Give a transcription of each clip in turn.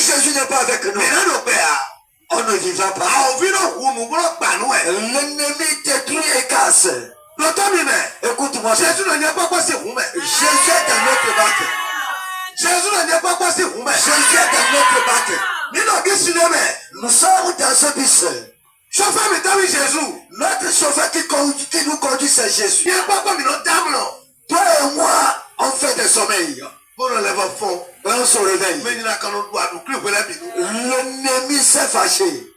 Jésus n'est pas avec nous, on ne vivra pas. L'ennemi détruit et casse. Écoute-moi. Jésus est dans notre barque. Jésus est dans notre barque. Nous sommes dans ce bus. Chauffeur mesdames Jésus. Notre chauffeur qui nous conduit, c'est Jésus. Toi et moi, on fait des sommeils. On se réveille. L'ennemi s'est fâché.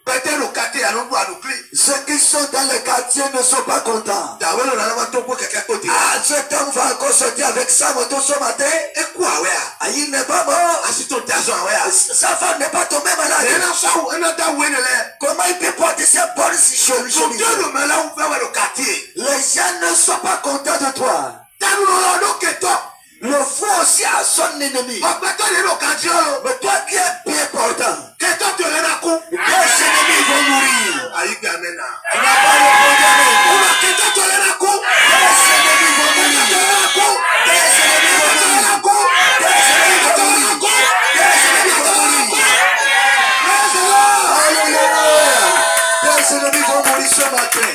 Ceux qui sont dans le quartier ne sont pas contents. Cet homme va encore sortir avec sa moto ce matin. Il n'est pas mort. Sa femme n'est pas tombée malade. Comment il peut porter ses bonnes choses? Les gens ne sont pas contents de toi. Le fou aussi a son ennemi. Mais toi qui es bien portant, tes ennemis vont mourir. Tu n'as pas répondu à mes mots. Tes ennemis vont mourir. Tes ennemis vont mourir ce matin.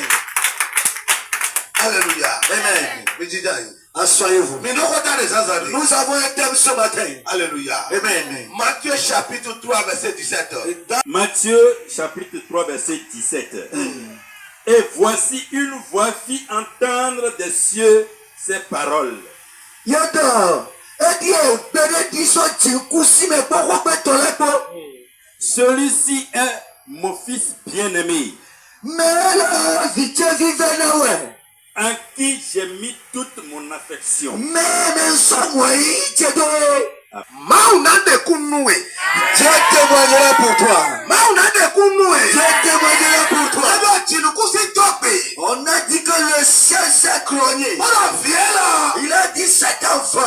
Alléluia. Amen. Asseyez-vous. Nous avons un thème ce matin. Alléluia. Amen. Matthieu chapitre 3 verset 17. Matthieu chapitre 3 verset 17. Et voici une voix fit entendre des cieux ces paroles. Celui-ci est mon fils bien-aimé, en qui j'ai mis toute mon affection. Dieu témoignera pour toi. Dieu témoignera pour toi. On a dit que le ciel s'est clogné. Il a dit cet enfant.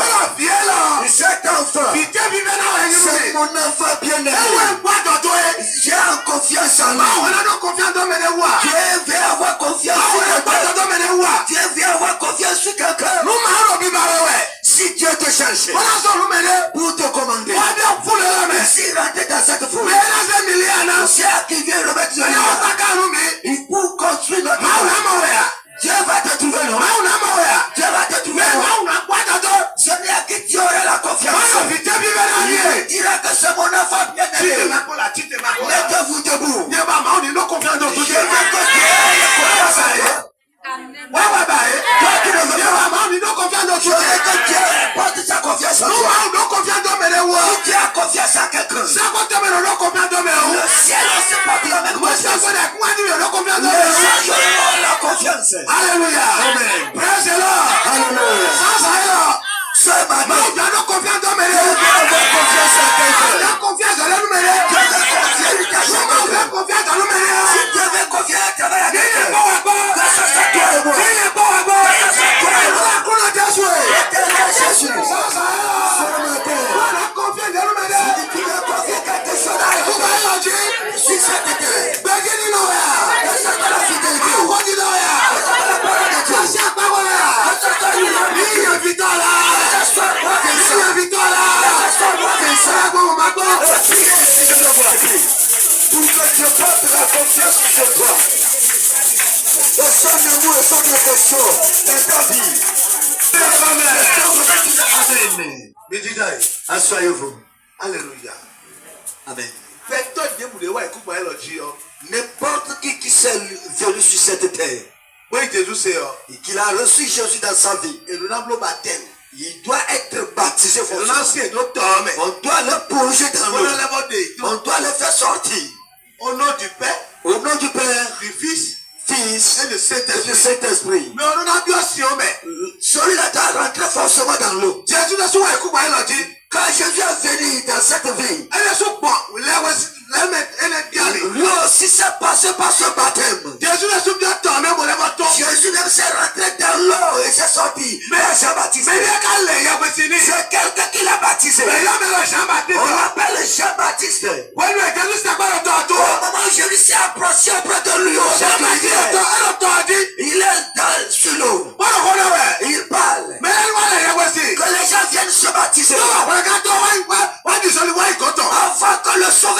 Cet enfant. C'est mon enfant bien-aimé. J'ai confiance en lui. Dieu veut avoir confiance sur quelqu'un. Dieu veut avoir confiance sur quelqu'un. Si Dieu te cherche pour te commander, s'il rentre dans cette foule, c'est à qui vient remettre de il faut construire notre vie. Dieu va te trouver, non? Dieu va te trouver, non? Celui à qui tu aurais la confiance, il te dira que c'est mon enfant bien-aimé. Mettez-vous debout. Je veux que Dieu ait confiance en toi. Toi qui ne veux pas, porte sa confiance en toi. Si tu as confiance en quelqu'un, le ciel aussi porte la même confiance. Le ciel aura la confiance. Alléluia. Amen. Praise the Lord. Alléluia. Ce matin, Mais tu as confiance en quelqu'un. Si tu avais confiance à travailler avec quelqu'un, que ce soit toi et moi. Jésus. Ce matin, si tu veux confier quelque chose à si cette terre, que ce soit la fidélité, que ce soit la parole de Dieu, que ce soit l'humanité, que ce soit pour que Dieu porte la confiance sur toi. Et son amour et son affection est ta vie. Asseyez-vous. Alléluia. Amen. N'importe N'importe qui s'est venu sur cette terre et qu'il a reçu Jésus dans sa vie, il doit être baptisé. On doit le plonger dans l'eau. On doit le faire sortir. Au nom du Père, Du du Fils Fils et du et du Saint-Esprit. Saint-Esprit. Mais on a bien sûr, mais Celui-là doit rentrer forcément dans l'eau. Jésus n'a pas écouté la dit. Quand Jésus est venu dans cette vie, Elle est sur point. Elle est bien. lui aussi s'est passé par ce baptême. Jésus n'a pas bien tourné pour les bâtons. Jésus même s'est rentré dans l'eau et s'est sorti. Mais il s'est baptisé. Mais il y a qu'à l'air, C'est quelqu'un qui l'a baptisé. mais il y a même Jean-Baptiste. On l'appelle Jean-Baptiste. Oui, mais Jésus s'est pas le Au moment où Jésus s'est approché auprès de lui, il est sur l'eau. Il parle. Que les gens viennent se baptiser. Avant que le son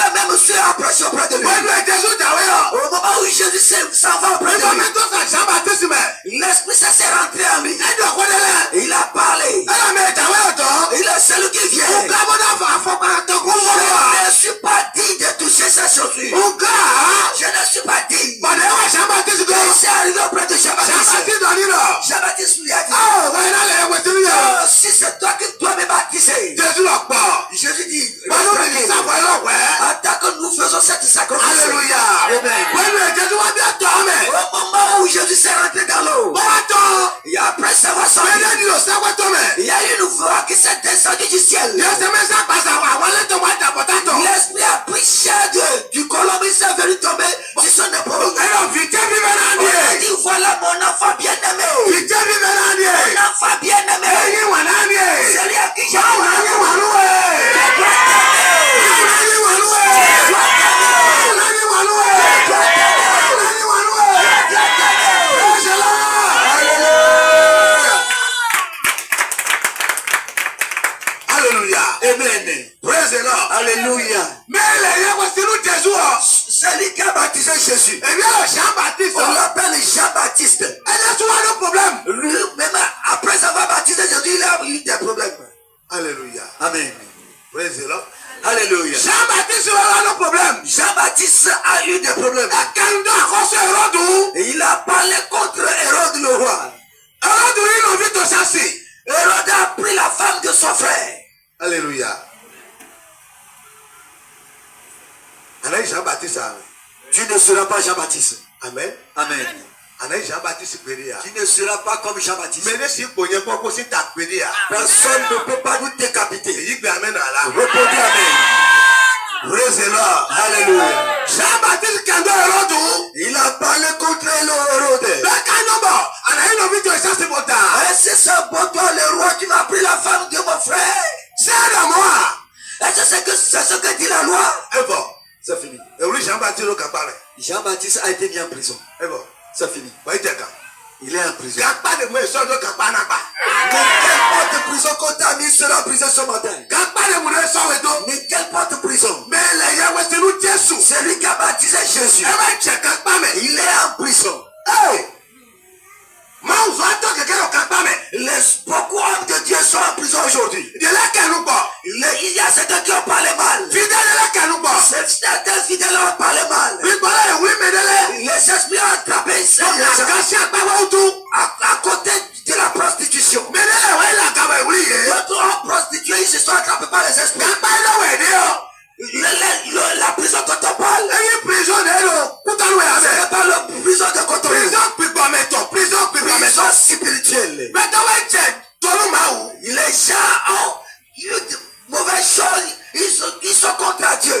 ne suis pas digne de toucher sa chaussure. Je ne suis pas digne. C'est arrivé auprès de Jean-Baptiste. Jean-Baptiste lui a dit, si c'est toi qui dois me baptiser. Jésus dit, attends que nous faisons cette sacrifice. Alléluia. Au moment où Jésus s'est rentré dans l'eau, et après savoir sorti, il y a une voix qui s'est descendue du ciel. L'esprit a pris chair du Colombie, s'est venu tomber sur son épaule. Il a dit, voilà mon enfant bien-aimé. Mon enfant bien-aimé. C'est lui à qui j'ai Amen. Praise the Lord. Alléluia. Mais les c'est lui qui a baptisé Jésus. On l'appelle Jean-Baptiste. Lui, même après avoir baptisé Jésus, il a eu des problèmes. Alléluia. Amen. Praise the Lord. Alléluia. Jean-Baptiste a eu des problèmes. Et il a parlé contre Hérode le roi. Hérode a pris la femme de son frère. Alléluia. Tu ne seras pas Jean-Baptiste. Amen. Amen. Tu ne seras pas comme Jean-Baptiste. Personne ne peut pas nous décapiter. Répondez Amen. Praise the Lord. Alléluia. Il a parlé contre Hérode. Et c'est ce bon toi, le roi, qui m'a pris la femme de mon frère. Et c'est ce que dit la loi. C'est fini. Jean-Baptiste a été mis en prison. C'est fini. Il est en prison. Mais quelle porte de prison qu'on t'a mis sera en prison ce matin? Mais quelle porte de prison? C'est lui qui a baptisé Jésus. Il est en prison. Beaucoup d'hommes de Dieu sont en prison aujourd'hui. Il y a certains qui ont parlé mal. Certains fidèles ont parlé mal. Les esprits ont attrapé à côté de la prostitution. D'autres ont prostitué, ils se sont attrapés par les esprits. La prison quand on parle, c'est pas la prison de Cotonou. Prison spirituelle. Les gens ont eu de mauvaises choses, ils sont contre Dieu.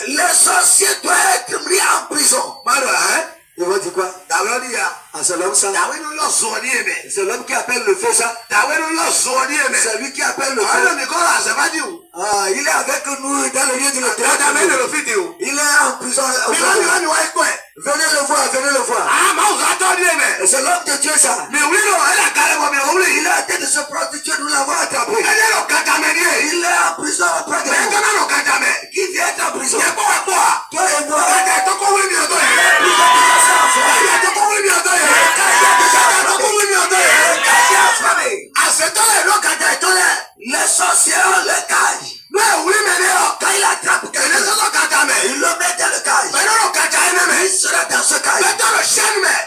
Les sorciers doivent être mis en prison. Ils vont dire quoi? C'est l'homme ça. C'est l'homme qui appelle le feu ça. C'est lui qui appelle le feu. Il est avec nous dans le lieu de notre il est en prison. Venez le voir. C'est l'homme de Dieu ça. Il a été de se prostituer, nous l'avons attrapé. Il est en prison auprès de nous. Qui vient être en prison? Toi et moi. Les sorciers ont le cage. Quand il attrape quelqu'un, il le met dans le cage. Il sera dans ce cage.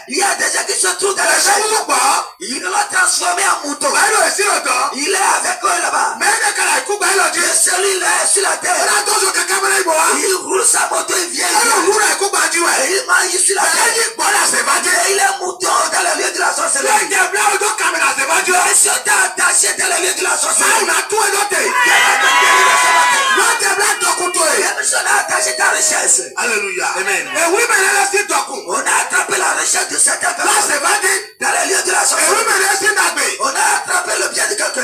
Il y a des gens qui se trouvent dans le cage. Il l'a transformé en mouton. Il est avec eux là-bas. Et celui-là est sur la terre. Il roule sa moto, il vient. Et il mange sur la terre. Et il est mouton dans le lieu de la sorcellerie. Et si on t'a attaché dans le lieu de la sorcellerie, on a attaché ta richesse. Alléluia. Amen. On a attrapé la richesse de cette personne dans le lieu de la sorcellerie. On a attrapé le bien de quelqu'un.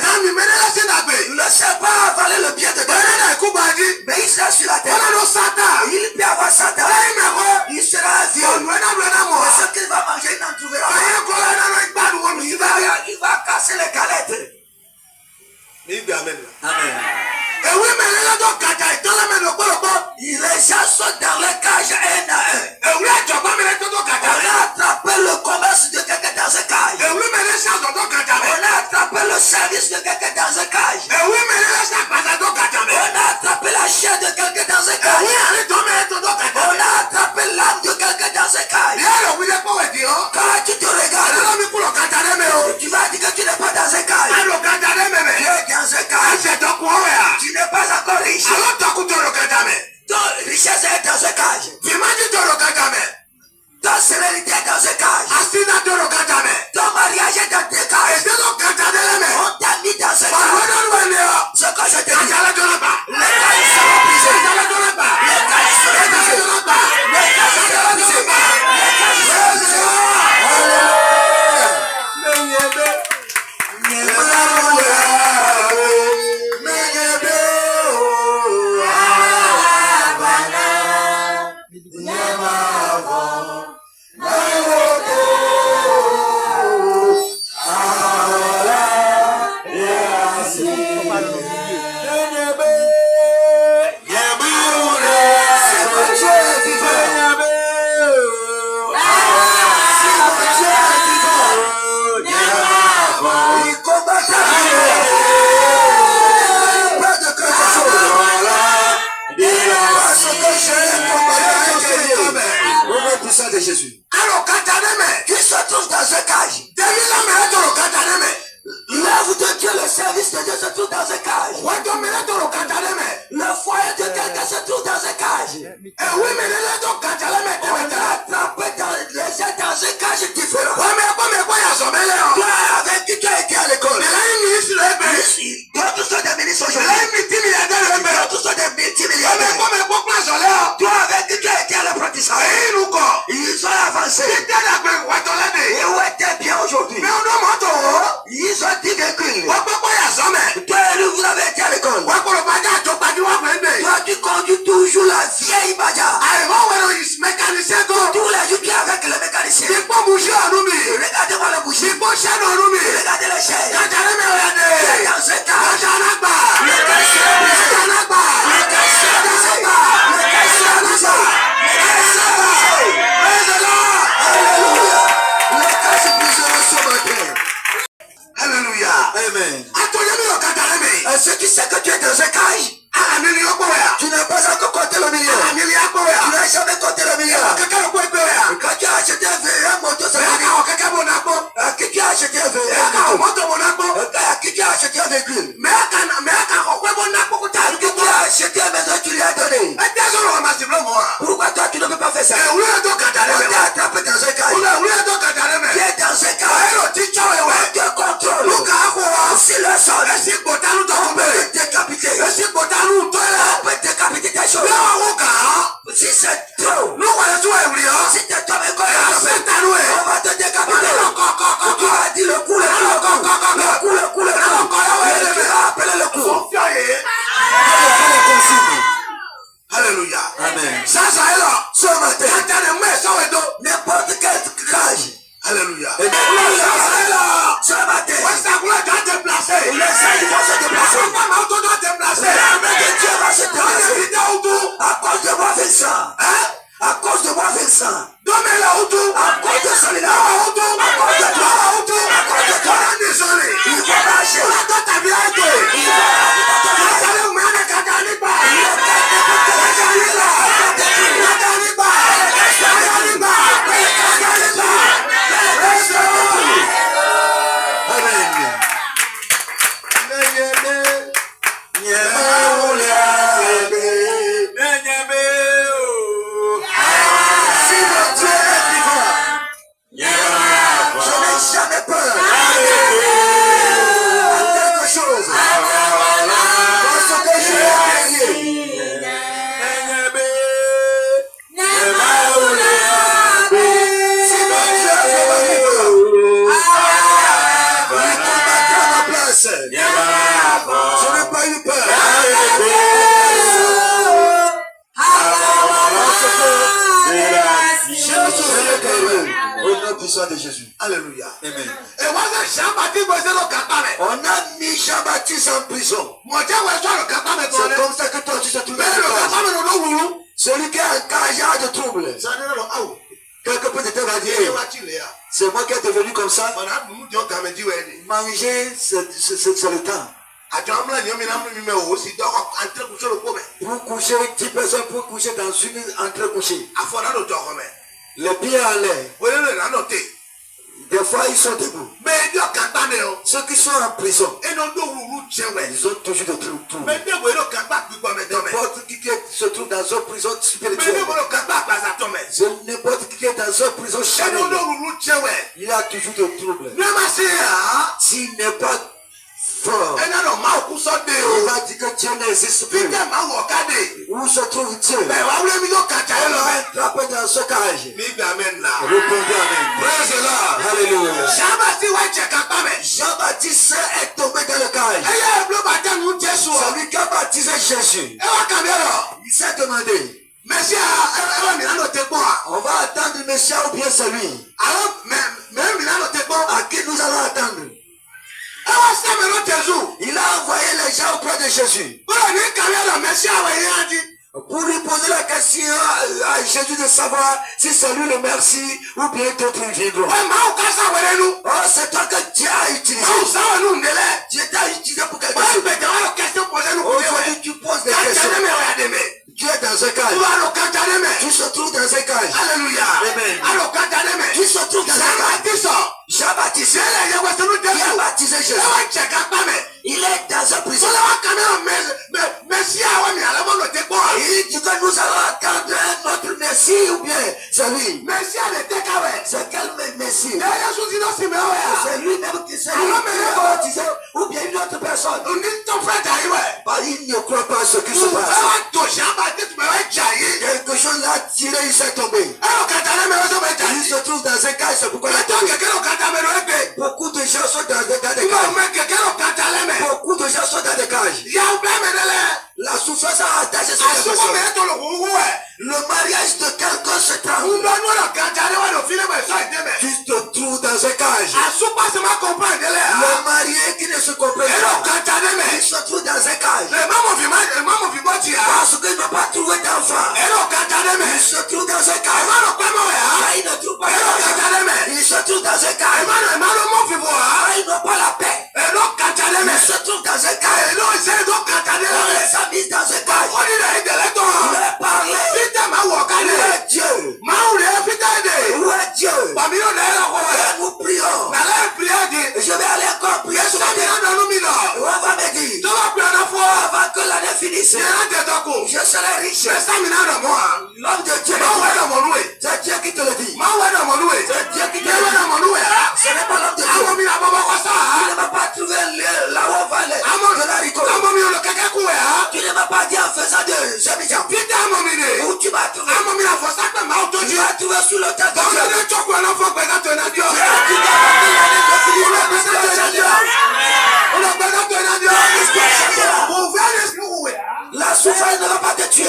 Le serpent a avalé le bien de quelqu'un. Mais il sera sur la terre. Il peut avoir Satan. Il sera vieux. Mais ce qu'il va manger, il n'en trouvera pas. Il va casser les galettes. Amen. Il Les gens sont dans les cages un à un. On a attrapé le commerce de quelqu'un dans ces cages. On a attrapé le service de quelqu'un dans ces cages. On a attrapé la chair de quelqu'un dans ces cages. On a attrapé l'âme de quelqu'un dans ces cages. Quand tu te regardes, tu vas dire que tu n'es pas dans ces cages. Tu es dans ces cages. Tu n'es pas encore riche. Ton richesse est dans ces cages. Ton sérénité est dans ces cages. Ton mariage est dans tes cages. On t'a mis dans ces cages. Ce que je te dis, les cages seront brisées. Les cages seront brisées. Les cages seront brisées. Les cages seront de Jésus. qui se trouve dans ce cage. L'œuvre de Dieu, le service de Dieu se trouve dans ce cage. Le foyer de quelqu'un se trouve dans ce cage. On a attrapé les gens dans ce cage différent. Toi avec qui tu as été à l'école. D'autres sont des ministres aujourd'hui. D'autres sont des multimilliardaires. Toi avec qui tu as été à l'apprentissage. Ils ont avancé. Ils ont été bien aujourd'hui. Ils ont dit que toi, vous avez été à l'école. Toi, tu conduis toujours la vieille Baja. Tous les jours, tu es avec le mécanicien. Regardez-moi le boucher. Regardez les chaînes. Dans ce cas, le cas sera brisé. Le cas sera brisé. Le cas sera brisé. Alléluia. Le cas se brisera ce matin. Alléluia. Amen. Ceux qui savent que tu es dans un cage, tu n'as pas encore compté le million. Tu n'as jamais compté le million. Quand tu as acheté un moto, c'est à qui tu as acheté un véhicule. À qui tu as acheté un véhicule. À qui tu as acheté une maison, tu lui as donné. Pourquoi toi tu ne peux pas faire ça? On t'a attrapé dans un cage. Tu es dans un cage. On te contrôle. Si le sol, on peut décapiter. On peut décapiter tes choses. Si c'est trop, si t'es tombé comme ça, on va te décapiter. Tu vas dire le coup, le coup. Tu vas appeler le coup. Alléluia. Amen. Ça est là. Ce matin, n'importe quel cage. Alléluia. Ce matin, les saints vont se déplacer. L'armée de Dieu va se déplacer. À cause de moi, Vincent. À cause de moi, Vincent. À cause de celui-là. À cause de toi. À cause de toi. Il va marcher. Il va De Jésus. Alléluia. Amen. On a mis Jean-Baptiste en prison. C'est comme ça que toi tu te trouves. Celui qui est un cageur de trouble. Quelque peu de temps va dire, c'est moi qui est devenu comme ça. Manger, c'est le temps. Pour coucher, 10 personnes pour coucher dans une entre-couchée. Les pieds en l'air. Des fois, ils sont debout. Ceux qui sont en prison, ils ont toujours des troubles. N'importe qui se trouve dans une prison spirituelle, n'importe qui est dans une prison charnelle, il a toujours des troubles. S'il n'est pas fort, il va dire que Dieu n'existe plus. Où se trouve Dieu? On va attraper dans ce cage. Répondez amen. Alléluia. Jean-Baptiste est tombé dans le cage. Celui qui a baptisé Jésus. Il s'est demandé, on va attendre le Messie ou bien celui? À qui nous allons attendre? Il a envoyé les gens auprès de Jésus pour lui poser la question à Jésus de savoir si c'est lui le merci ou bien d'autres viendront. Oh, c'est toi que Dieu a utilisé. Dieu t'a utilisé pour quelque chose. Aujourd'hui, tu poses des questions. Tu es dans un cage. Tu se trouves dans un cage. Alléluia. Amen. Tu se trouves dans un cage. Jean-Baptiste, qui a baptisé Jésus, il est dans un prison. Il dit que nous allons attendre notre Messie ou bien c'est lui. C'est quel Messie? C'est lui-même qui s'est baptisé ou bien une autre personne. Il ne croit pas à ce qui se passe. Quelque chose l'a tiré, il s'est tombé. Il se trouve dans un cas, c'est pourquoi il est tombé. Beaucoup de gens sont dans des cages. Beaucoup de gens sont dans des cages. La souffrance a attaché sur les personnes. Le mariage de quelqu'un se trame. Tu te trouves dans un cage. Le marié qui ne se comprend pas, il se trouve dans un cage. Parce qu'il n'a pas trouvé d'enfant. Il se trouve dans un cage. Il ne trouve pas d'enfant. Il se trouve dans un cage. Il n'a pas la paix. Il se trouve dans un cage. On les a mis dans un cage. Il a parlé. Où est Dieu? Où est Dieu? Et nous prions. Je vais aller encore prier sur la terre. On va me dire, avant que l'année finisse, je serai riche. L'homme de Dieu, c'est Dieu qui te le dit. C'est Dieu qui te le dit. Ce n'est pas l'homme de Dieu. Tu ne m'as pas trouvé là où on va aller de la rigole. Tu ne m'as pas dit en faisant de Jamijan. Où tu m'as trouvé? Tu m'as trouvé sous le tas de Dieu. La souffrance ne va pas te tuer.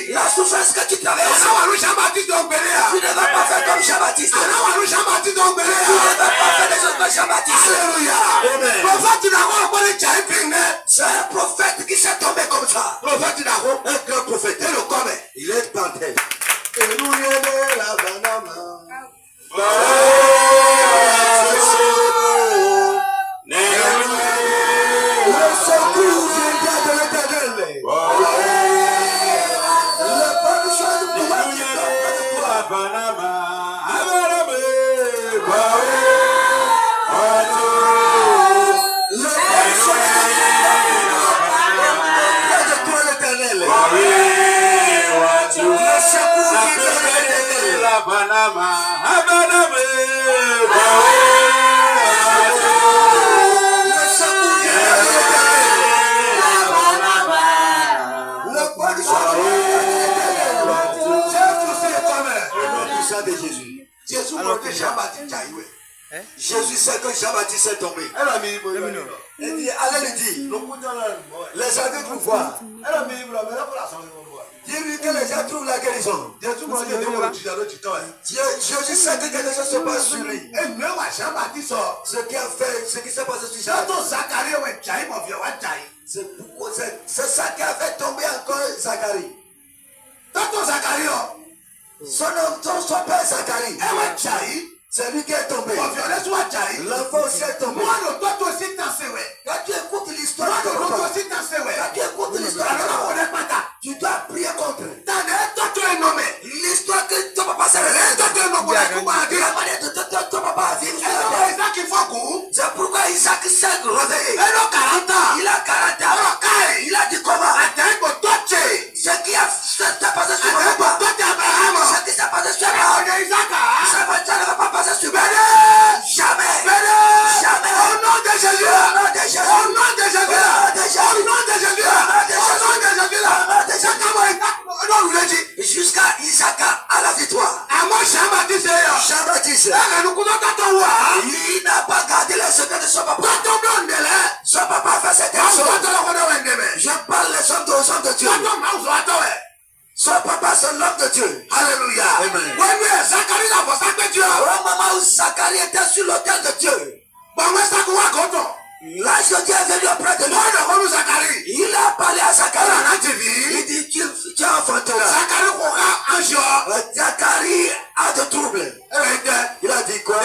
La souffrance que tu traverses, tu ne vas pas faire comme Jean-Baptiste. Tu ne vas pas faire des choses comme Jean-Baptiste. C'est un prophète qui s'est tombé comme ça. Un grand prophète. Il est par terre. Jésus sait que Jean-Baptiste est tombé. Il dit, allez lui dire, les aveugles vous voir. Dis-lui que les gens trouvent la guérison. Jésus sait que quelque chose se passe sur lui. Ce qui a fait, ce qui s'est passé sur Zacharie. C'est ça qui a fait tomber encore Zacharie. Son père Zacharie. C'est lui qui est tombé. L'enfant aussi est tombé. Quand tu écoutes l'histoire, tu dois prier contre. L'histoire que ton papa s'est réveillé. Ton papa a vécu. C'est pourquoi Isaac s'est réveillé. Il a 40 ans. Il a dit comment? Ce qui a passé sur mon papa. Ce qui s'est passé sur moi. Ça ne va pas passer sur moi. Jamais. Jamais. Au nom de Jésus. Au nom de Jésus. Au nom de Jésus. Au nom de Jésus. Au nom de Jésus. Jusqu'à Isaac à la victoire. Jean-Baptiste. Il n'a pas gardé le secret de son papa. Son papa a fait cette chose. Je parle les hommes de Dieu. Son papa, c'est l'homme de Dieu. Alléluia. Amen. Au moment où Zacharie était sur l'autel de Dieu, l'ange de Dieu est venu auprès de lui. Il a parlé à Zacharie. Il dit, tu as enfanté. Zacharie a de troubles. Il a dit quoi?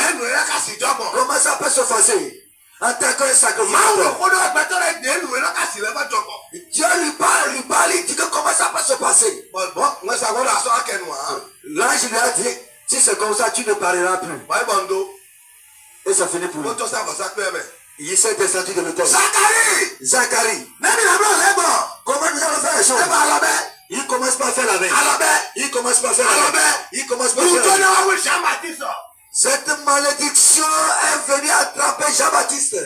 Comment ça peut se passer? En tant que sacrificateur. Dieu lui parle, il dit que comment ça peut se passer. L'ange lui a dit, si c'est comme ça, tu ne parleras plus. Et ça finit pour lui. Il s'est descendu de l'autel. Zacharie. Comment nous allons faire les choses? Il commence par faire la veille. Il commence par faire la veille. Il commence par faire la veille. Cette malédiction est venue attraper Jean-Baptiste.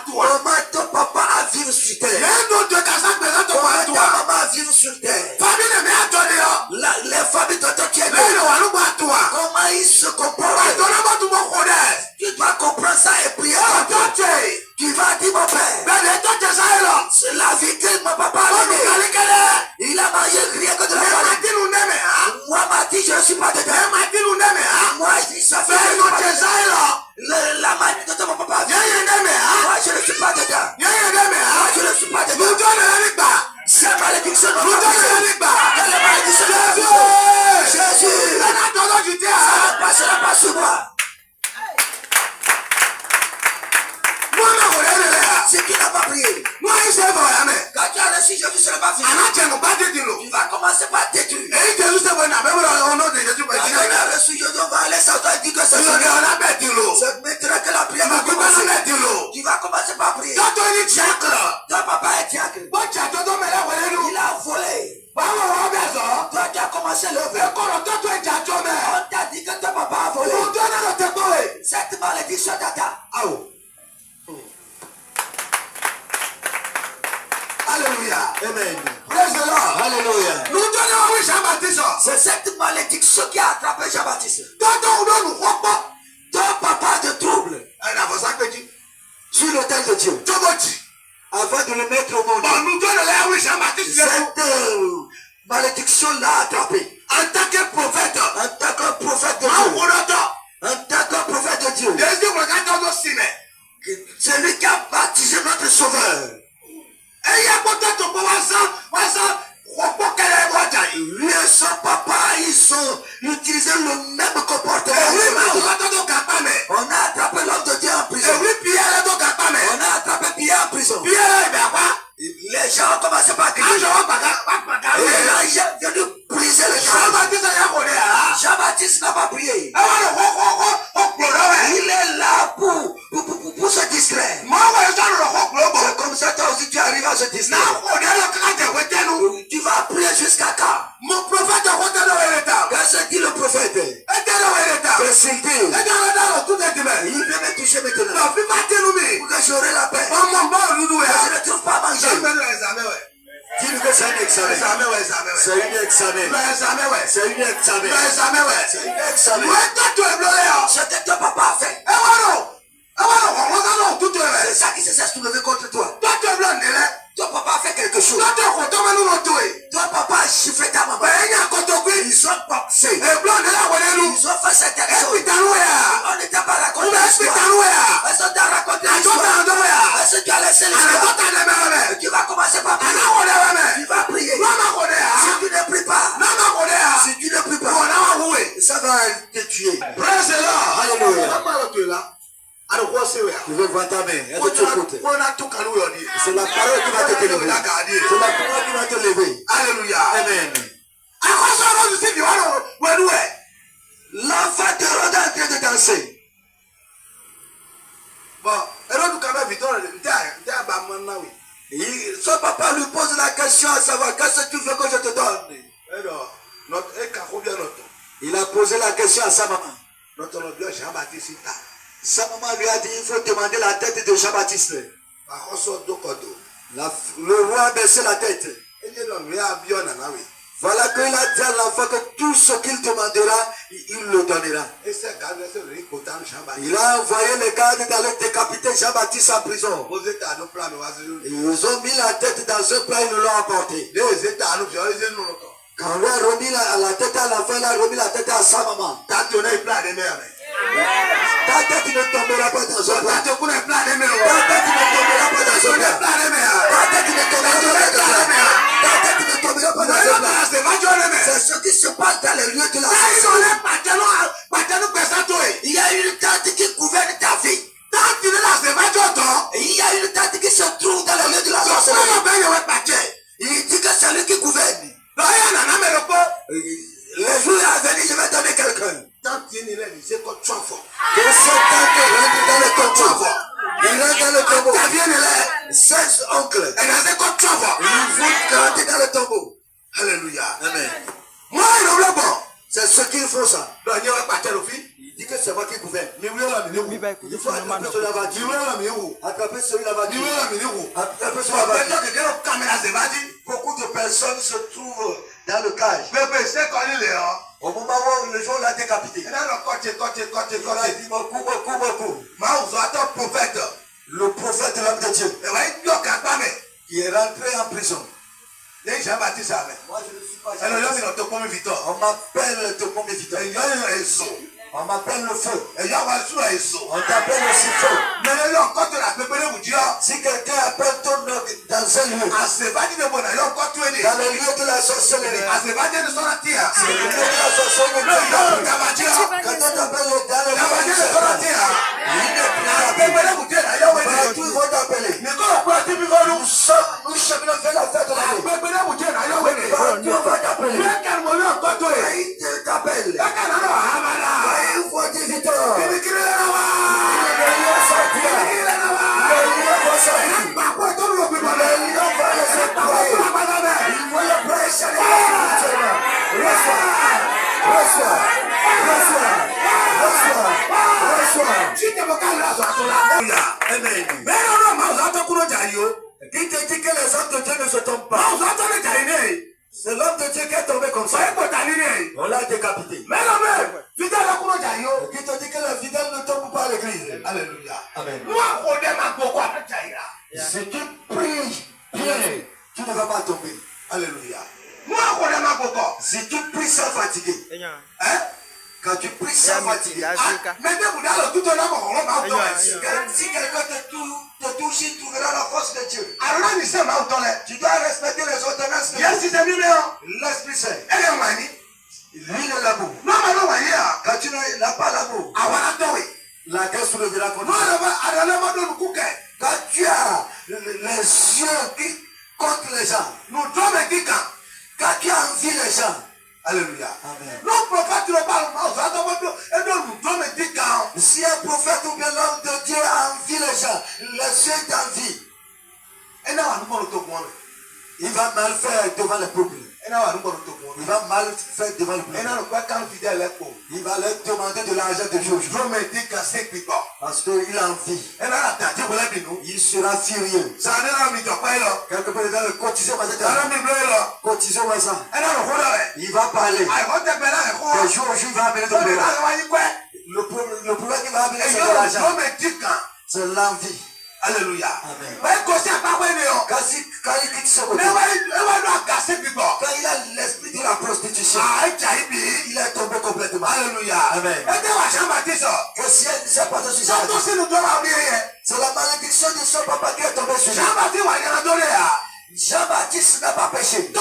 Comment ton papa a vécu sur terre? Comment ta maman a vécu sur terre? Les familles de ton Dieu. Comment ils se comportent? Tu dois comprendre ça et prier. Tu vas dire mon père. C'est la vie que mon papa a donnée. Il a mangé rien que de la famille. Moi, m'a dit, je ne suis pas dedans. Moi, je dis, ça fait la maladie de mon papa. Moi, je ne suis pas dedans. Moi, je ne suis pas dedans. C'est malédiction de mon papa. Jésus. Ça ne passera pas sur moi. Ce qui n'a pas prié. Quand tu as reçu Jésus, ce n'est pas fini. Tu vas commencer par détruire. Quand tu as reçu Jésus, on va aller s'entendre dire que c'est fini. C'est maintenant que la prière va commencer. Tu vas commencer par prier. Ton papa est diacre. Il a volé. Toi, tu as commencé le vol. On t'a dit que ton papa a volé. Cette malédiction t'attend. Alléluia. Amen. Praise the Lord. Alléluia. C'est cette malédiction qui a attrapé Jean-Baptiste. Ton papa de trouble. Sur l'autel de Dieu. Avant de le mettre au monde. Cette malédiction l'a attrapé. En tant que prophète. En tant que prophète de Dieu. En tant que prophète de Dieu. C'est lui qui a baptisé notre sauveur. Lui et son papa, ils ont utilisé le même comportement. On a attrapé l'homme de Dieu en prison. On a attrapé Pierre en prison. Les gens ont commencé par crier. Et l'ange est venu briser le champ. Jean-Baptiste n'a pas prié. Il est là pour se distraire. C'est comme ça toi aussi tu arrives à se distraire. Tu vas prier jusqu'à quand? Mon prophète qu'est-ce que dit le prophète? Qu'est-ce qu'il dit? Il vient me toucher maintenant. Pour que j'aurai la paix. Je ne trouve pas à manger. Dis-lui que c'est un examen. C'est un examen. C'est un examen. C'est un examen. Ce que ton papa a fait. C'est ça qui se s'est soulevé contre toi. Ton papa a fait quelque chose. Ton papa a chiffré ta maman. Ils ont passé. Ils ont fait cette action. On ne t'a pas raconté l'histoire. Est-ce que tu as raconté l'histoire? Est-ce que tu as laissé l'histoire? Tu vas commencer par prier. Tu vas prier. Si tu ne pries pas, si C'est la parole qui va te lever. C'est la parole qui va te lever. Alléluia. Amen. L'enfant de Rhoda est en train de danser. Bon, Son papa lui pose la question à savoir qu'est-ce que tu veux que je te donne. Il a posé la question à sa maman. Sa maman lui a dit il faut demander la tête de Jean-Baptiste. Le roi a baissé la tête. Voilà qu'il a dit à l'enfant que tout ce qu'il demandera, il le donnera. Il a envoyé les gardes d'aller décapiter Jean-Baptiste en prison. Ils ont mis la tête dans un plat, ils nous l'ont apporté. Quand on a remis la tête à l'enfant, il a remis la tête à sa maman. Ta tête ne tombera pas dans un plat. Ta tête ne tombera pas dans un plat. Ta tête ne tombera pas dans un plat. C'est ce qui se passe dans les lieux de la sorcellerie. Il y a une tante qui gouverne ta vie. Il y a une tante qui se trouve dans les lieux de la sorcellerie. Il dit que c'est lui qui gouverne. Les jours à venir, je vais donner quelqu'un. Que cette tante rentre dans le tombeau. Il rentre dans le tombeau. 16 oncles. Ils vont rentrer dans le tombeau. Alléluia. Amen. C'est ce qu'il faut ça. Il dit que c'est moi qui gouverne. Il faut attraper celui là-bas. Attraper celui là-bas. Attraper celui là-bas. Beaucoup de personnes se trouvent dans le cage. Au moment où le jour l'a décapité. Il a dit beaucoup. Le prophète de l'homme de Dieu qui est rentré en prison. Moi je ne suis pas Jean-Baptiste. On m'appelle de mon Victor. On m'appelle le feu. On t'appelle aussi feu. Si quelqu'un appelle ton nom dans un lieu, dans le lieu de la sorcellerie, c'est le lieu de la sorcellerie. Quand on t'appelle dans le lieu de la sorcellerie, tout le monde t'appeler. Nous cheminons vers la fête de la vie. Tout va t'appeler. Il t'appelle. Il faut dire vite. Qui te dit que les hommes de Dieu ne se tombent pas? C'est l'homme de Dieu qui est tombé comme ça. On l'a décapité. Qui te dit que les fidèles ne tombent pas à l'église? Alléluia. Amen. Si tu pries bien, tu ne vas pas tomber. Alléluia. Si tu pries sans fatiguer, quand tu pries sans fatiguer, si quelqu'un te touche, il trouvera la force de Dieu. Tu dois respecter les ordonnances de Dieu. L'Esprit Saint. Lui est l'amour. Quand tu n'as pas l'amour, la guerre se lèvera contre toi. Quand tu as les yeux qui contre les gens, quand tu as envie les gens, Alléluia. Amen. Si un prophète ou bien l'homme de Dieu a envie les gens, les yeux d'envie, il va mal faire devant le peuple. Il va mal faire devant le peuple. Il va leur demander de l'argent de Dieu. Parce qu'il a envie. Il sera furieux. Quelque part dans le quotidien, il va parler. Un jour, il va amener de l'argent. Le problème qu'il va amener, c'est de l'argent. C'est l'envie. Alléluia. Amen. Quand il quitte ce côté, quand il a l'esprit de la prostitution, il est tombé complètement. Alléluia. Amen. Que si elle ne s'est pas sur ça, c'est la malédiction de son papa qui est tombée sur lui. Jean-Baptiste n'a pas péché.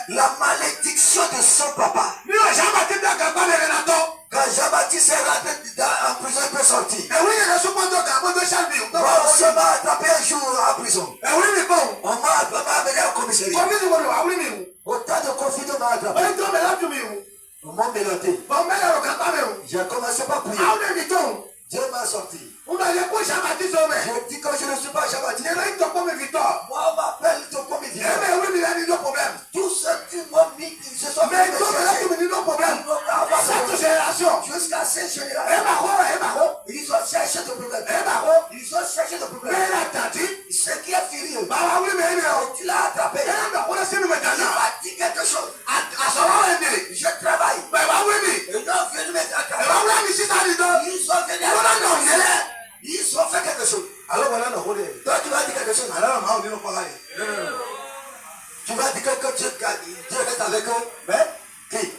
La malédiction de son papa. Quand Jean-Baptiste est rentré en prison, il peut sortir. Non seulement Baba oui mais Tu l'as attrapé. elle a on a seen me Il dans m'a dit quelque chose. à savoir aider. Je travaille. Baba oui mais Ils ont venu me attraper. Baba oui mais c'est ça dit donc. Ils sont venus On a attraper. non Ils ont fait quelque chose. alors voilà non on est Toi, tu vas dire quelque chose. alors ma on est pas là. Tu vas dire que Dieu reste avec eux. Mais Qui?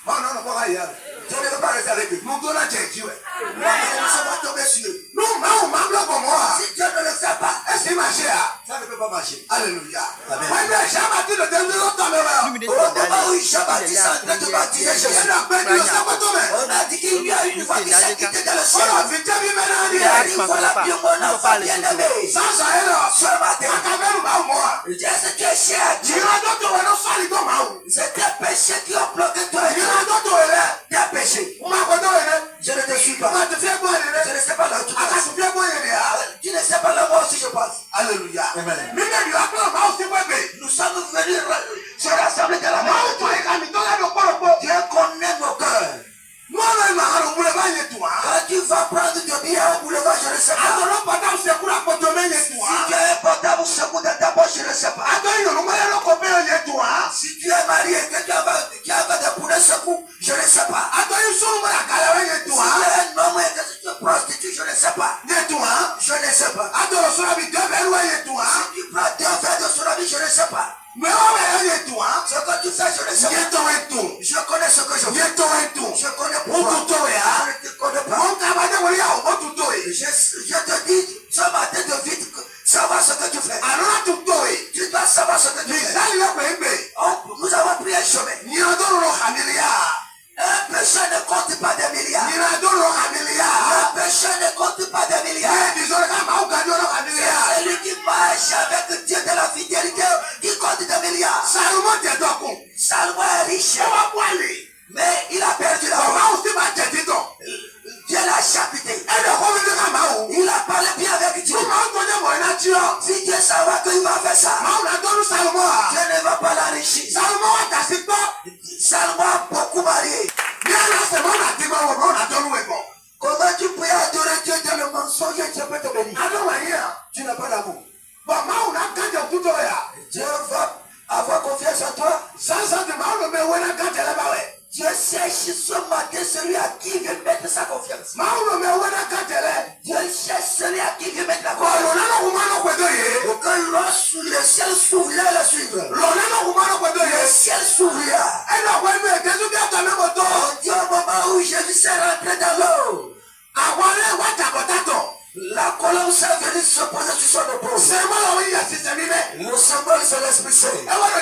moi non non pas là. Dieu ne veut pas rester avec eux. Mon don a été tué. Moi, je ne sais pas tomber sur eux. Non, non, mamla pour moi. Si Dieu ne le fait pas, Est-ce que marché à? ça ne peut pas marcher. Alléluia. Amen. Moi, j'ai bâti le dernier temps de Au moment où Jean-Baptiste est en train de baptiser Jésus, on a dit qu'il y a une voix qui s'est quittée dans le ciel. On a vu bien maintenant. Il a dit, voilà bien mon enfant bien-aimé. Ça, ça est là. Ce matin, moi. Dieu, c'est Dieu cher à Tu Dieu. as d'autres, on a sali dans ma ou. C'est tes péchés qui ont bloqué toi et Tu Dieu. as d'autres, elle est. Tes péchés. On m'a connu, elle est. Je ne te suis pas. On a te fait quoi, elle Je est. ne sais pas là où tu On a passes. te fait quoi, elle est. Tu ne sais pas là où aussi je passe. Alléluia. Amen. Mais il y a plein de aussi, bébé. Nous sommes venus se rassembler dans la main Moi, de tu Dieu. es ami, toi, là, le corps, Dieu connaît nos cœurs. moi, là, il m'a on voulait pas y être, toi. Quand tu vas prendre ton billet au boulevard, je ne sais pas. Alors, pas dans ce coup-là, pour te mettre, Si toi. tu es portable ou second dans ta poche, je ne sais pas. Attends, il y a un copain, il y a toi. Si tu es marié et que tu as des poulets secoues, je ne sais pas. Attends, il y a un calais, il y a Si tu toi. es un homme et que tu te prostitues, je ne sais pas. Il y a toi. Je ne sais pas. Attends, on sera mis deux verres, il y a toi. Si tu prends 2 verres de tsunami, je ne sais pas. Mais on va y toi. Ce que tu fais, je ne sais Il y a pas. ton et tout. Je connais ce que je Il y a fais. ton et tout. Je connais On pourquoi. tout toi, hein. Je ne te connais pas. On cabane, on y a, on tout toi. Je te dis ce matin de vite savoir ce que tu fais. Alors, tout toi. Tu dois savoir ce que tu Mais fais. ça, il y a pas aimé. Nous avons pris un chemin. Ni un don, on a milliard. Un péché ne compte pas des milliards. Ni un don, on a milliard. Un péché ne compte pas des milliards. Mais disons, on a gagné, on a milliard. C'est celui qui marche avec Dieu de la fidélité qui compte des milliards. Salomon, t'es donc con. Salomon est riche, On va pas aller. mais il a perdu la On foi. va aussi battre, dis donc. Dieu l'a chapité. Et le revenu de Kamaou. Il a parlé bien avec Dieu. Nous m'avons donné mon nature. Si Dieu savait qu'il va faire ça, On a donné Salomon. Dieu ne va pas l'enrichir. Salomon, t'as si pas. Salomon a beaucoup marié. Bien là, c'est mon attiment, on a donné le bon. Comment tu peux adorer Dieu dans le mensonge et Dieu peut te bénir? Alors, rien. Tu n'as pas d'amour. Bon, moi, on a gagné tout le temps. Dieu va avoir confiance en toi. Ça, de mal, mais on a gagné là-bas, ouais. Dieu cherche ce matin celui à qui il veut mettre sa confiance. Mauro, mais on a gagné là. Dieu cherche celui à qui il veut mettre la Bon, confiance. on a le roman au côté. Pour que lorsque le ciel s'ouvrira, le suivre. On a le roman au côté. Le ciel s'ouvrira. Et là, ouais, mais qu'est-ce que tu as dans le moto? On dit au moment où Jésus s'est rentré dans l'eau, Avoir les watts à potato. la colombe s'est venue se poser sur son épaule. C'est moi, oui, il y a 6 000. Le symbole, c'est l'Esprit Saint. Et voilà,